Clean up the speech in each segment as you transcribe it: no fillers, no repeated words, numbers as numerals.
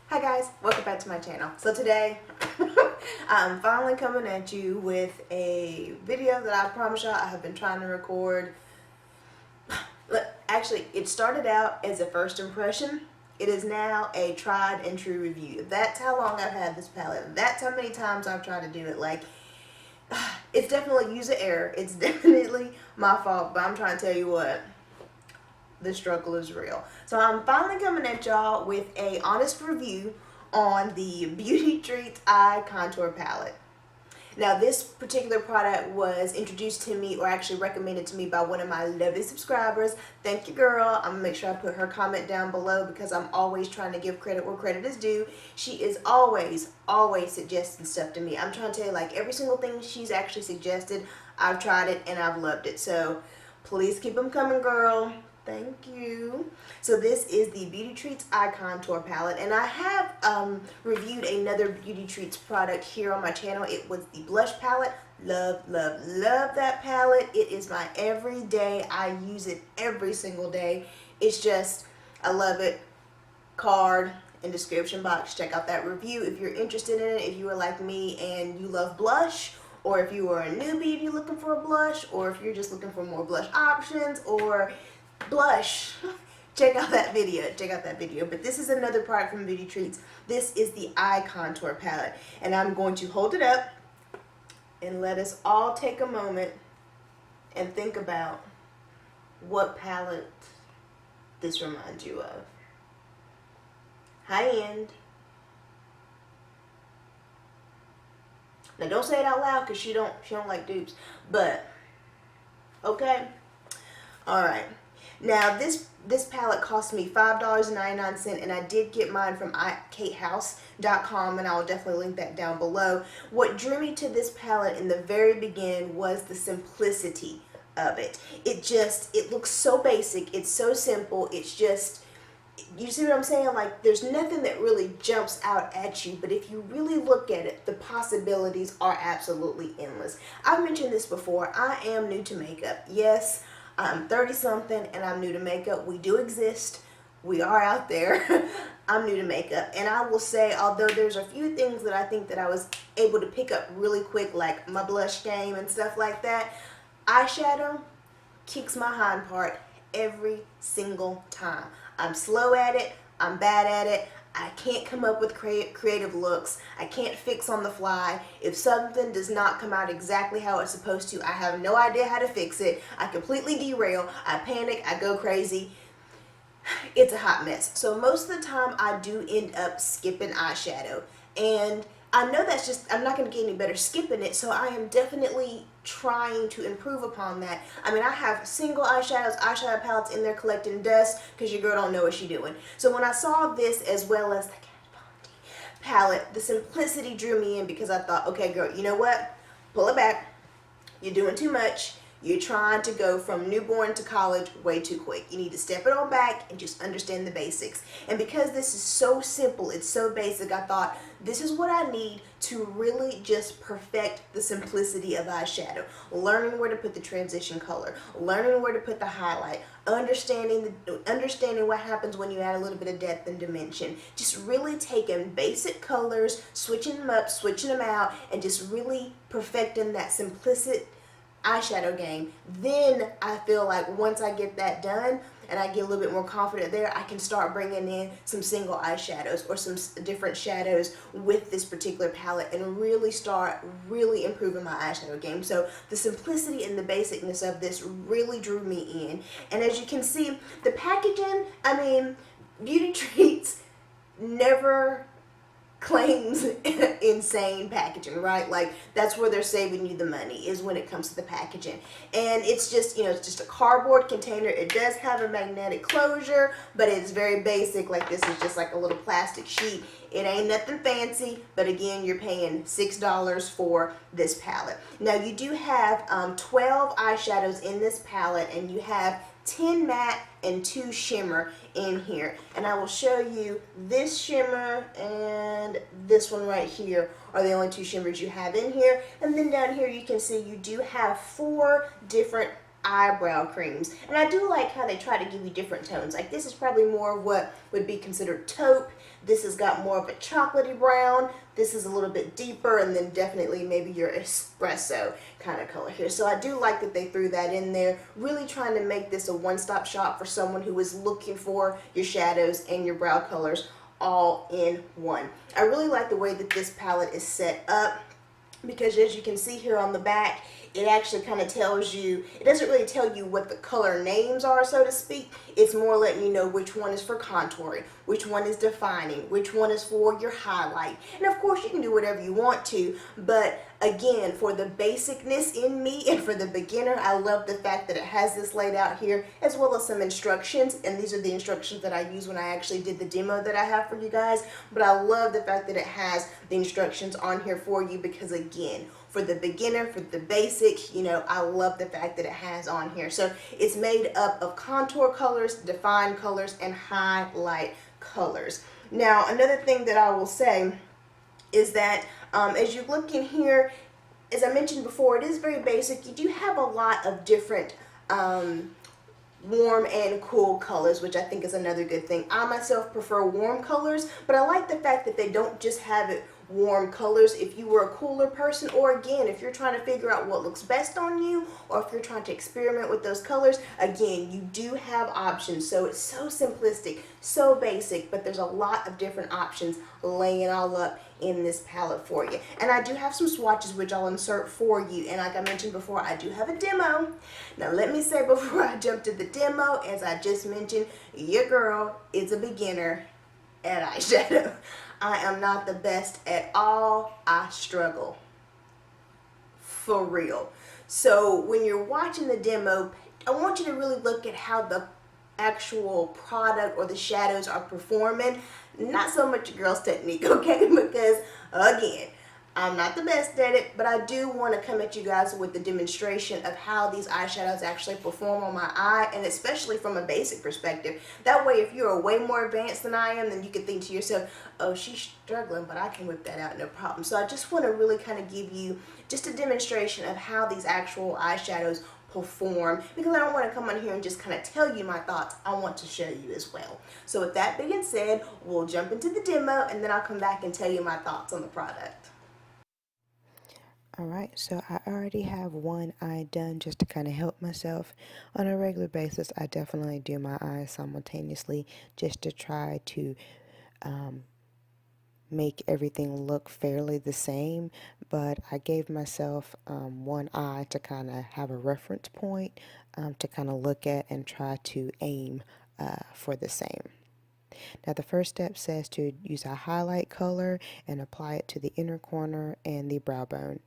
Hi guys, welcome back to my channel. So today, I'm finally coming at you with a video that I promise y'all I have been trying to record. Actually, it started out as a first impression. It is now a tried and true review. That's how long I've had this palette. That's how many times I've tried to do it. Like, it's definitely user error. It's definitely my fault, but I'm trying to tell you what, the struggle is real. So I'm finally coming at y'all with a honest review on the Beauty Treats Eye Contour Palette. Now this particular product was introduced to me, or actually recommended to me, by one of my lovely subscribers. Thank you, girl. I'm gonna make sure I put her comment down below because I'm always trying to give credit where credit is due. She is always suggesting stuff to me. I'm trying to tell you, like, every single thing she's actually suggested, I've tried it and I've loved it. So please keep them coming, girl. Thank you. So this is the Beauty Treats Eye Contour Palette, and I have reviewed another Beauty Treats product here on my channel. It was the blush palette. Love that palette. It is my everyday. I use it every single day. It's just, I love it. Card and description box. Check out that review if you're interested in it. If you are like me and you love blush, or if you are a newbie and you're looking for a blush, or if you're just looking for more blush options, or blush, check out that video. But this is another product from Beauty Treats. This is the Eye Contour Palette, and I'm going to hold it up and let us all take a moment and think about what palette this reminds you of. High-end. Now don't say it out loud because she don't like dupes, but okay. All right. Now this palette cost me $5.99, and I did get mine from katehouse.com, and I will definitely link that down below. What drew me to this palette in the very beginning was the simplicity of it. It looks so basic. It's so simple. It's just, you see what I'm saying? Like, there's nothing that really jumps out at you, but if you really look at it, the possibilities are absolutely endless. I've mentioned this before. I am new to makeup. Yes, I'm 30-something and I'm new to makeup. We do exist. We are out there. I'm new to makeup. And I will say, although there's a few things that I think that I was able to pick up really quick, like my blush game and stuff like that, eyeshadow kicks my hind part every single time. I'm slow at it. I'm bad at it. I can't come up with creative looks. I can't fix on the fly. If something does not come out exactly how it's supposed to, I have no idea how to fix it. I completely derail. I panic. I go crazy. It's a hot mess. So most of the time I do end up skipping eyeshadow. And I know that's just, I'm not going to get any better skipping it, so I am definitely trying to improve upon that. I mean, I have single eyeshadow palettes in there collecting dust because your girl don't know what she's doing. So when I saw this, as well as the Kat Von D palette, the simplicity drew me in because I thought, okay, girl, you know what? Pull it back. You're doing too much. You're trying to go from newborn to college way too quick. You need to step it on back and just understand the basics. And because this is so simple, it's so basic, I thought this is what I need to really just perfect the simplicity of eyeshadow. Learning where to put the transition color, learning where to put the highlight, understanding what happens when you add a little bit of depth and dimension. Just really taking basic colors, switching them up, switching them out, and just really perfecting that simplicity eyeshadow game. Then I feel like once I get that done and I get a little bit more confident there, I can start bringing in some single eyeshadows or some different shadows with this particular palette and really start improving my eyeshadow game. So the simplicity and the basicness of this really drew me in. And as you can see, the packaging, I mean, Beauty Treats never claims insane packaging, right? Like, that's where they're saving you the money, is when it comes to the packaging. And it's just, you know, it's just a cardboard container. It does have a magnetic closure, but it's very basic. Like, this is just like a little plastic sheet. It ain't nothing fancy, but again, you're paying $6 for this palette. Now, you do have 12 eyeshadows in this palette, and you have 10 matte and 2 shimmer in here. And I will show you this shimmer and this one right here are the only 2 shimmers you have in here. And then down here you can see you do have 4 different eyebrow creams. And I do like how they try to give you different tones. Like, this is probably more of what would be considered taupe. This has got more of a chocolatey brown. This is a little bit deeper, and then definitely maybe your espresso kind of color here. So I do like that they threw that in there, really trying to make this a one-stop shop for someone who is looking for your shadows and your brow colors all in one. I really like the way that this palette is set up, because as you can see here on the back, it actually kind of tells you, it doesn't really tell you what the color names are, so to speak. It's more letting you know which one is for contouring, which one is defining, which one is for your highlight. And of course you can do whatever you want to, but again, for the basicness in me and for the beginner, I love the fact that it has this laid out here, as well as some instructions. And these are the instructions that I used when I actually did the demo that I have for you guys. But I love the fact that it has the instructions on here for you, because again, for the beginner, for the basic, you know, I love the fact that it has on here. So it's made up of contour colors, define colors, and highlight colors. Now, another thing that I will say is that as you look in here, as I mentioned before, it is very basic. You do have a lot of different warm and cool colors, which I think is another good thing. I myself prefer warm colors, but I like the fact that they don't just have it warm colors. If you were a cooler person, or again, if you're trying to figure out what looks best on you, or if you're trying to experiment with those colors, again, you do have options. So it's so simplistic, so basic, but there's a lot of different options laying all up in this palette for you. And I do have some swatches which I'll insert for you, and like I mentioned before, I do have a demo. Now let me say before I jump to the demo, as I just mentioned, your girl is a beginner at eyeshadow. I am not the best at all. I struggle. For real. So when you're watching the demo, I want you to really look at how the actual product or the shadows are performing. Not so much your girl's technique, okay? Because again, I'm not the best at it, but I do want to come at you guys with the demonstration of how these eyeshadows actually perform on my eye, and especially from a basic perspective. That way, if you're way more advanced than I am, then you can think to yourself, oh, she's struggling, but I can whip that out, no problem. So I just want to really kind of give you just a demonstration of how these actual eyeshadows perform, because I don't want to come on here and just kind of tell you my thoughts. I want to show you as well. So with that being said, we'll jump into the demo, and then I'll come back and tell you my thoughts on the product. Alright, so I already have one eye done just to kind of help myself. On a regular basis, I definitely do my eyes simultaneously just to try to make everything look fairly the same, but I gave myself one eye to kind of have a reference point to kind of look at and try to aim for the same. Now the first step says to use a highlight color and apply it to the inner corner and the brow bone.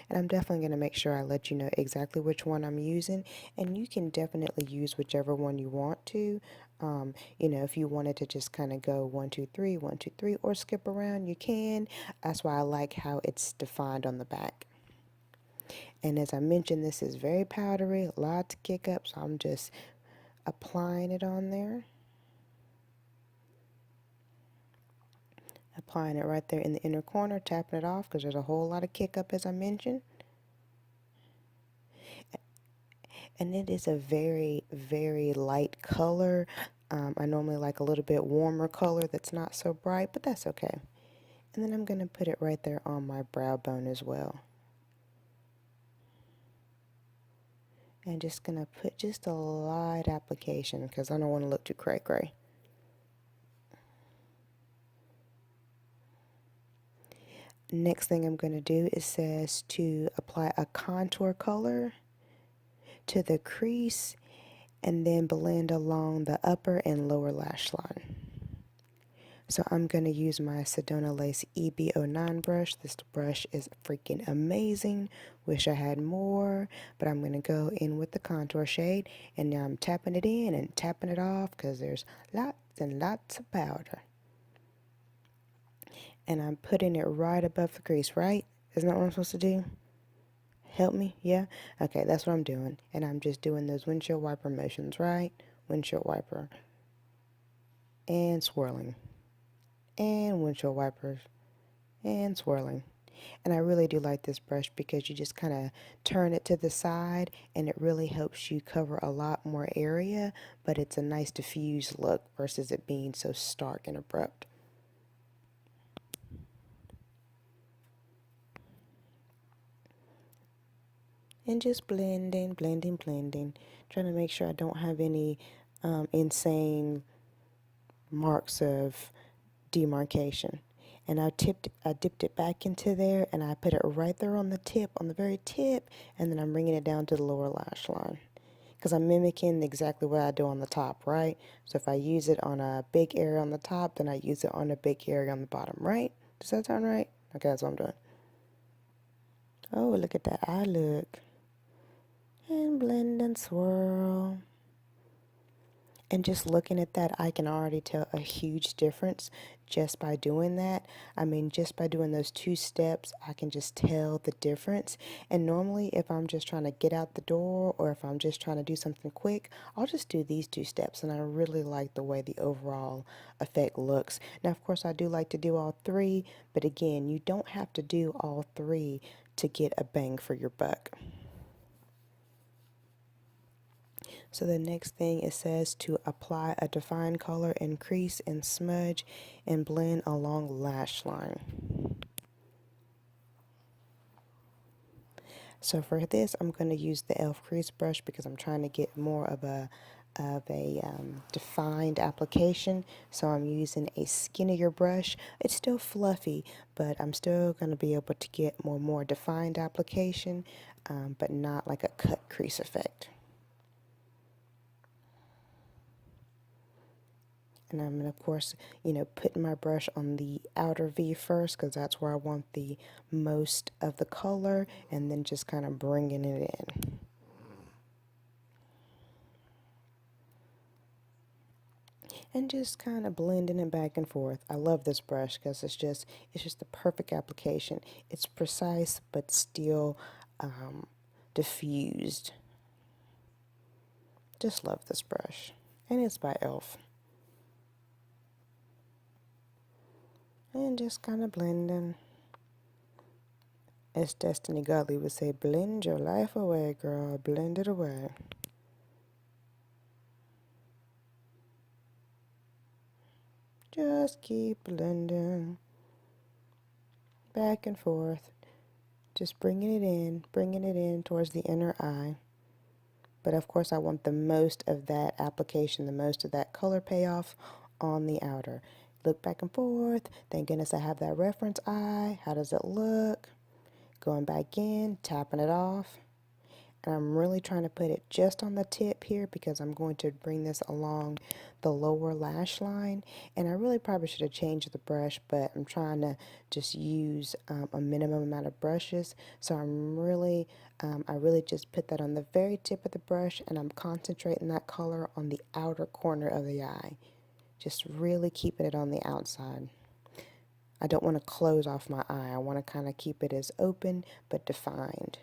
And I'm definitely going to make sure I let you know exactly which one I'm using, and you can definitely use whichever one you want to. You know, if you wanted to just kind of go 1, 2, 3, 1, 2, 3, or skip around, you can. That's why I like how it's defined on the back. And as I mentioned, this is very powdery, lots of kick up, so I'm just applying it on there. Applying it right there in the inner corner, tapping it off because there's a whole lot of kick up, as I mentioned. And it is a very, very light color. I normally like a little bit warmer color that's not so bright, but that's okay. And then I'm going to put it right there on my brow bone as well. And just going to put just a light application because I don't want to look too cray-cray. Next thing I'm going to do, it says to apply a contour color to the crease and then blend along the upper and lower lash line. So I'm going to use my Sedona Lace EB09 brush. This brush is freaking amazing. Wish I had more, but I'm going to go in with the contour shade, and now I'm tapping it in and tapping it off because there's lots and lots of powder. And I'm putting it right above the crease, right? Isn't that what I'm supposed to do? Help me? Yeah? Okay, that's what I'm doing. And I'm just doing those windshield wiper motions, right? Windshield wiper. And swirling. And windshield wipers. And swirling. And I really do like this brush because you just kind of turn it to the side and it really helps you cover a lot more area, but it's a nice diffused look versus it being so stark and abrupt. And just blending, blending, blending. Trying to make sure I don't have any insane marks of demarcation. And I dipped it back into there, and I put it right there on the tip, on the very tip, and then I'm bringing it down to the lower lash line. Because I'm mimicking exactly what I do on the top, right? So if I use it on a big area on the top, then I use it on a big area on the bottom, right? Does that sound right? Okay, that's what I'm doing. Oh, look at that eye look. And blend and swirl. And just looking at that, I can already tell a huge difference just by doing that. I mean, just by doing those 2 steps, I can just tell the difference. And normally, if I'm just trying to get out the door or if I'm just trying to do something quick, I'll just do these 2 steps. And I really like the way the overall effect looks. Now, of course, I do like to do all 3, but again, you don't have to do all 3 to get a bang for your buck. So the next thing it says to apply a defined color, increase and smudge and blend along lash line. So for this, I'm going to use the e.l.f. crease brush because I'm trying to get more of a defined application. So I'm using a skinnier brush. It's still fluffy, but I'm still going to be able to get more defined application, but not like a cut crease effect. And I'm, of course, putting my brush on the outer V first because that's where I want the most of the color, and then just kind of bringing it in. And just kind of blending it back and forth. I love this brush because it's just the perfect application. It's precise but still diffused. Just love this brush. And it's by e.l.f. And just kind of blending. As Destiny Godly would say, blend your life away, girl. Blend it away. Just keep blending. Back and forth. Just bringing it in towards the inner eye. But of course I want the most of that application, the most of that color payoff on the outer. Look back and forth. Thank goodness I have that reference eye. How does it look? Going back in, tapping it off. And I'm really trying to put it just on the tip here because I'm going to bring this along the lower lash line. And I really probably should have changed the brush, but I'm trying to just use a minimum amount of brushes. So I really just put that on the very tip of the brush, and I'm concentrating that color on the outer corner of the eye. Just really keeping it on the outside. I don't want to close off my eye. I want to kind of keep it as open but defined.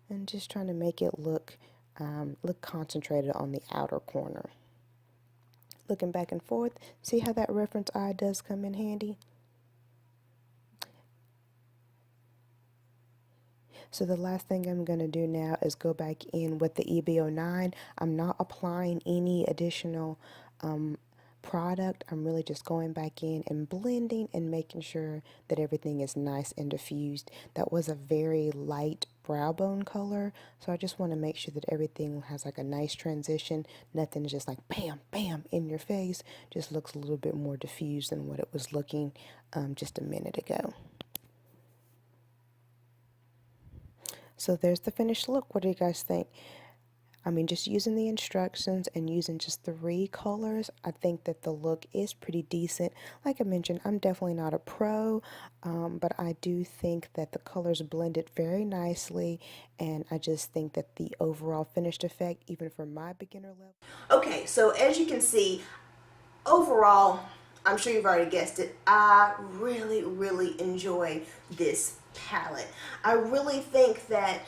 And just trying to make it look concentrated on the outer corner. Looking back and forth, see how that reference eye does come in handy? So the last thing I'm going to do now is go back in with the EB09. I'm not applying any additional product. I'm really just going back in and blending and making sure that everything is nice and diffused. That was a very light brow bone color, so I just want to make sure that everything has like a nice transition. Nothing is just like bam bam in your face. Just looks a little bit more diffused than what it was looking just a minute ago. So there's the finished look. What do you guys think? I mean, just using the instructions and using just 3 colors, I think that the look is pretty decent. Like I mentioned, I'm definitely not a pro, but I do think that the colors blended very nicely, and I just think that the overall finished effect, even for my beginner level. Okay, so as you can see, overall, I'm sure you've already guessed it, I really enjoy this palette. I really think that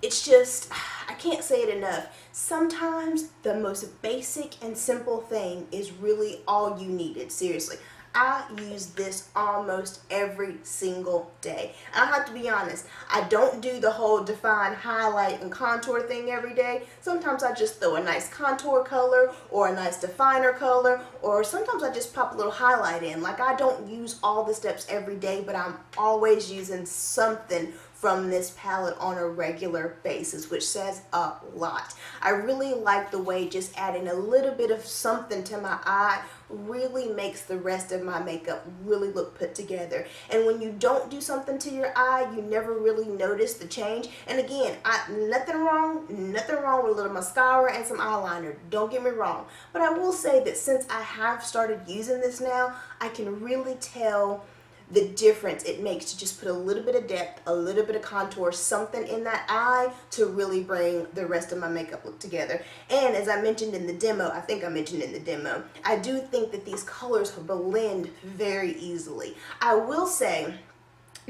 it's just, I can't say it enough. Sometimes the most basic and simple thing is really all you needed. Seriously. I use this almost every single day. I have to be honest, I don't do the whole define, highlight, and contour thing every day. Sometimes I just throw a nice contour color or a nice definer color, or sometimes I just pop a little highlight in. Like, I don't use all the steps every day, but I'm always using something from this palette on a regular basis, which says a lot. I really like the way just adding a little bit of something to my eye really makes the rest of my makeup really look put together. And when you don't do something to your eye, you never really notice the change. And again, nothing wrong with a little mascara and some eyeliner, don't get me wrong, but I will say that since I have started using this now, I can really tell the difference it makes to just put a little bit of depth, a little bit of contour, something in that eye to really bring the rest of my makeup look together. And as I mentioned in the demo, I think I mentioned in the demo, I do think that these colors blend very easily. I will say,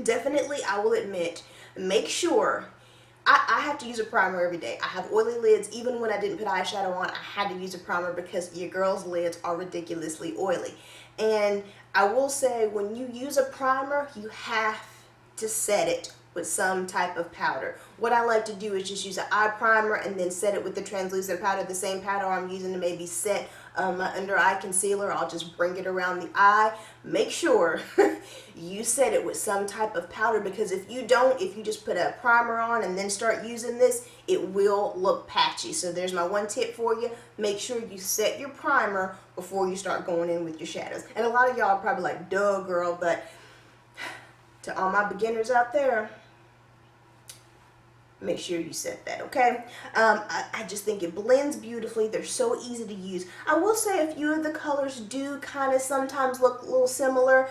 definitely, I will admit, make sure I have to use a primer every day. I have oily lids. Even when I didn't put eyeshadow on, I had to use a primer because your girl's lids are ridiculously oily. And I will say, when you use a primer, you have to set it with some type of powder. What I like to do is just use an eye primer and then set it with the translucent powder, the same powder I'm using to maybe set my under eye concealer. I'll just bring it around the eye. Make sure you set it with some type of powder, because if you don't, if you just put a primer on and then start using this, it will look patchy. So there's my one tip for you. Make sure you set your primer before you start going in with your shadows. And a lot of y'all are probably like, duh girl, but to all my beginners out there, make sure you set that, okay? I just think it blends beautifully. They're so easy to use. I will say a few of the colors do kind of sometimes look a little similar,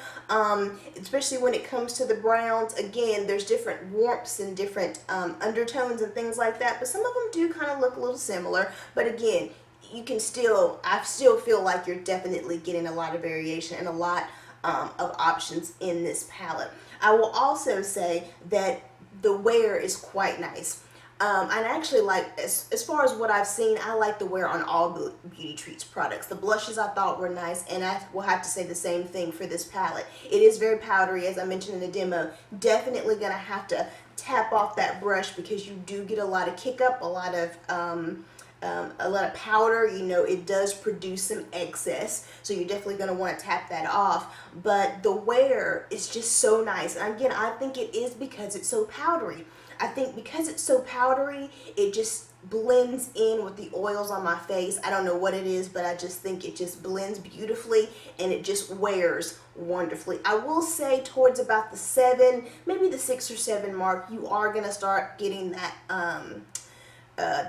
especially when it comes to the browns. Again, there's different warmths and different undertones and things like that, but some of them do kind of look a little similar. But again, you can still, I still feel like you're definitely getting a lot of variation and a lot of options in this palette. I will also say that the wear is quite nice. And I actually like, as far as what I've seen, I like the wear on all Beauty Treats products. The blushes I thought were nice, and I will have to say the same thing for this palette. It is very powdery, as I mentioned in the demo. Definitely gonna have to tap off that brush because you do get a lot of kick up, a lot of powder. You know, it does produce some excess, so you're definitely going to want to tap that off. But the wear is just so nice, and again, I think it is because it's so powdery. I think because it's so powdery, it just blends in with the oils on my face. I don't know what it is, but I just think it just blends beautifully, and it just wears wonderfully. I will say towards about the 7, maybe the 6 or 7 mark, you are going to start getting that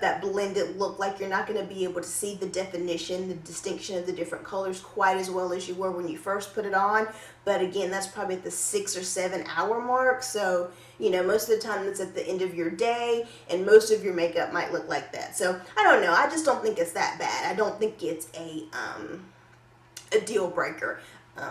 that blended look. Like, you're not going to be able to see the definition, the distinction of the different colors quite as well as you were when you first put it on. But again, that's probably at the 6 or 7 hour mark. So, you know, most of the time it's at the end of your day, and most of your makeup might look like that. So I don't know. I just don't think it's that bad. I don't think it's a deal breaker,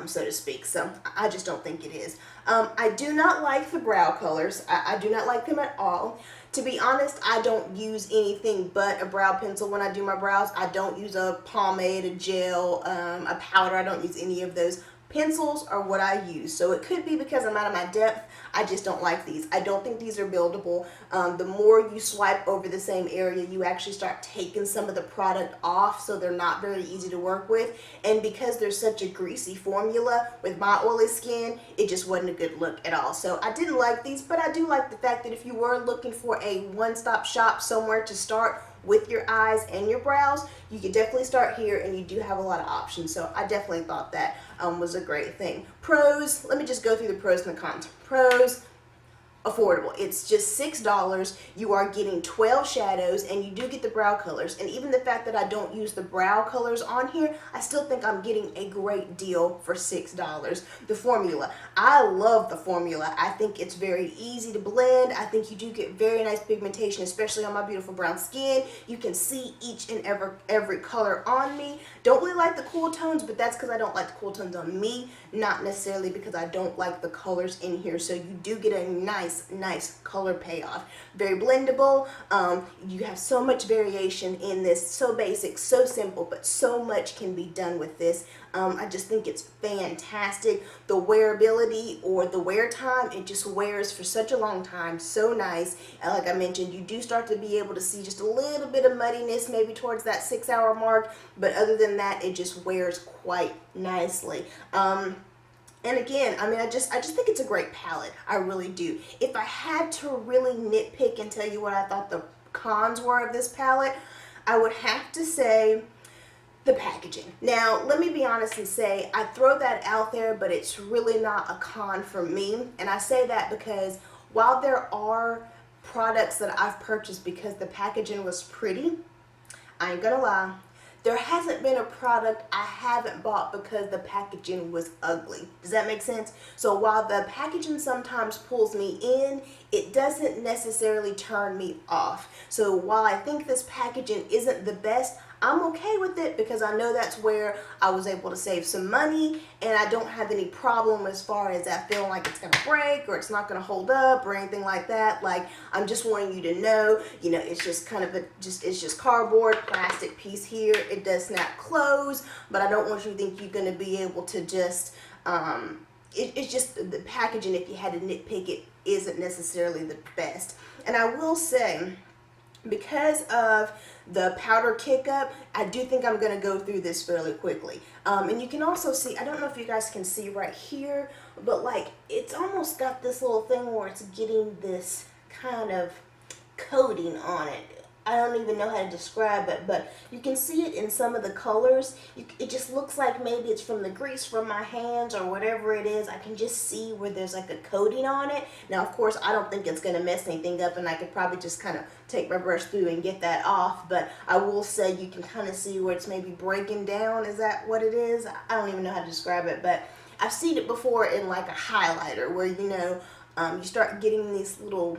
so to speak. So I just don't think it is. I do not like the brow colors. I do not like them at all. To be honest, I don't use anything but a brow pencil when I do my brows. I don't use a pomade, a gel, a powder. I don't use any of those. Pencils are what I use. So it could be because I'm out of my depth. I just don't like these. I don't think these are buildable. The more you swipe over the same area, you actually start taking some of the product off, so they're not very easy to work with. And because they're such a greasy formula with my oily skin, it just wasn't a good look at all. So I didn't like these, but I do like the fact that if you were looking for a one-stop shop somewhere to start with your eyes and your brows, you can definitely start here, and you do have a lot of options. So I definitely thought that was a great thing. Pros, let me just go through the pros and the cons. Pros, affordable. It's just $6. You are getting 12 shadows, and you do get the brow colors. And even the fact that I don't use the brow colors on here, I still think I'm getting a great deal for $6. The formula, I love the formula. I think it's very easy to blend. I think you do get very nice pigmentation, especially on my beautiful brown skin. You can see each and every color on me. Don't really like the cool tones, but that's because I don't like the cool tones on me, not necessarily because I don't like the colors in here. So you do get a nice color payoff. Very blendable. You have so much variation in this. So basic, so simple, but so much can be done with this. I just think it's fantastic. The wearability, or the wear time, it just wears for such a long time. So nice. And like I mentioned, you do start to be able to see just a little bit of muddiness maybe towards that 6 hour mark, but other than that, it just wears quite nicely. And again, I mean, I just think it's a great palette. I really do. If I had to really nitpick and tell you what I thought the cons were of this palette, I would have to say the packaging. Now, let me be honest and say I throw that out there, but it's really not a con for me. And I say that because while there are products that I've purchased because the packaging was pretty, I ain't gonna lie, there hasn't been a product I haven't bought because the packaging was ugly. Does that make sense? So while the packaging sometimes pulls me in, it doesn't necessarily turn me off. So while I think this packaging isn't the best, I'm okay with it because I know that's where I was able to save some money and I don't have any problem as far as I feel like it's gonna break or it's not gonna hold up or anything like that. Like, I'm just wanting you to know, you know, it's just kind of it's just cardboard, plastic piece here. It does snap close, but I don't want you to think you're gonna be able to just, it's just the packaging, if you had to nitpick it, isn't necessarily the best. And I will say, because of the powder kick up, I do think I'm going to go through this fairly quickly. And you can also see, I don't know if you guys can see right here, but like it's almost got this little thing where it's getting this kind of coating on it. I don't even know how to describe it, but you can see it in some of the colors. It just looks like maybe it's from the grease from my hands or whatever it is. I can just see where there's like a coating on it. Now, of course, I don't think it's going to mess anything up, and I could probably just kind of take my brush through and get that off, but I will say you can kind of see where it's maybe breaking down. Is that what it is? I don't even know how to describe it, but I've seen it before in like a highlighter where, you know, you start getting these little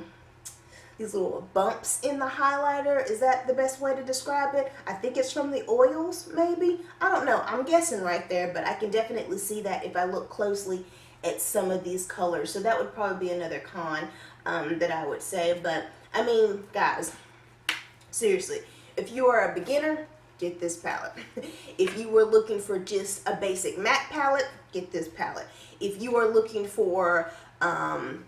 bumps in the highlighter. Is that the best way to describe it? I think it's from the oils, maybe. I don't know. I'm guessing right there, but I can definitely see that if I look closely at some of these colors. So that would probably be another con that I would say. But, I mean, guys, seriously, if you are a beginner, get this palette. If you were looking for just a basic matte palette, get this palette. If you are looking for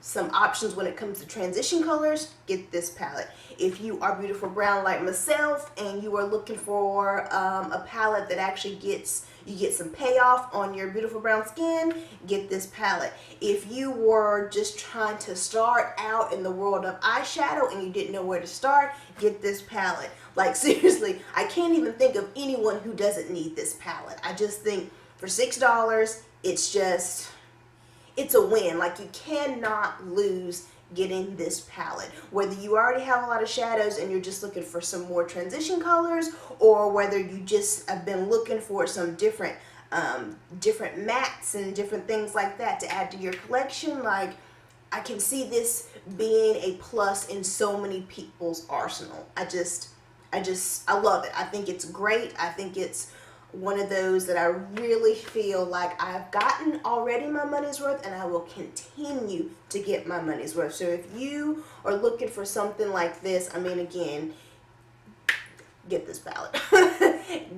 some options when it comes to transition colors, get this palette. If you are beautiful brown like myself and you are looking for a palette that actually you get some payoff on your beautiful brown skin, get this palette. If you were just trying to start out in the world of eyeshadow and you didn't know where to start, get this palette. Like, seriously, I can't even think of anyone who doesn't need this palette. I just think for $6, it's a win. Like, you cannot lose getting this palette. Whether you already have a lot of shadows and you're just looking for some more transition colors, or whether you just have been looking for some different mattes and different things like that to add to your collection, like, I can see this being a plus in so many people's arsenal. I love it. I think it's great. I think it's one of those that I really feel like I've gotten already my money's worth, and I will continue to get my money's worth. So if you are looking for something like this, I mean, again, get this palette.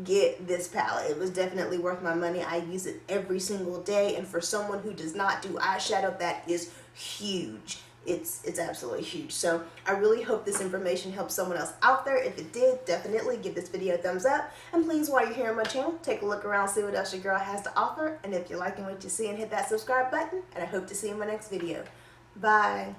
Get this palette. It was definitely worth my money. I use it every single day, and for someone who does not do eyeshadow, that is huge. It's absolutely huge. So I really hope this information helps someone else out there. If it did, definitely give this video a thumbs up. And please, while you're here on my channel, take a look around, see what else your girl has to offer. And if you're liking what you see, and hit that subscribe button. And I hope to see you in my next video. Bye.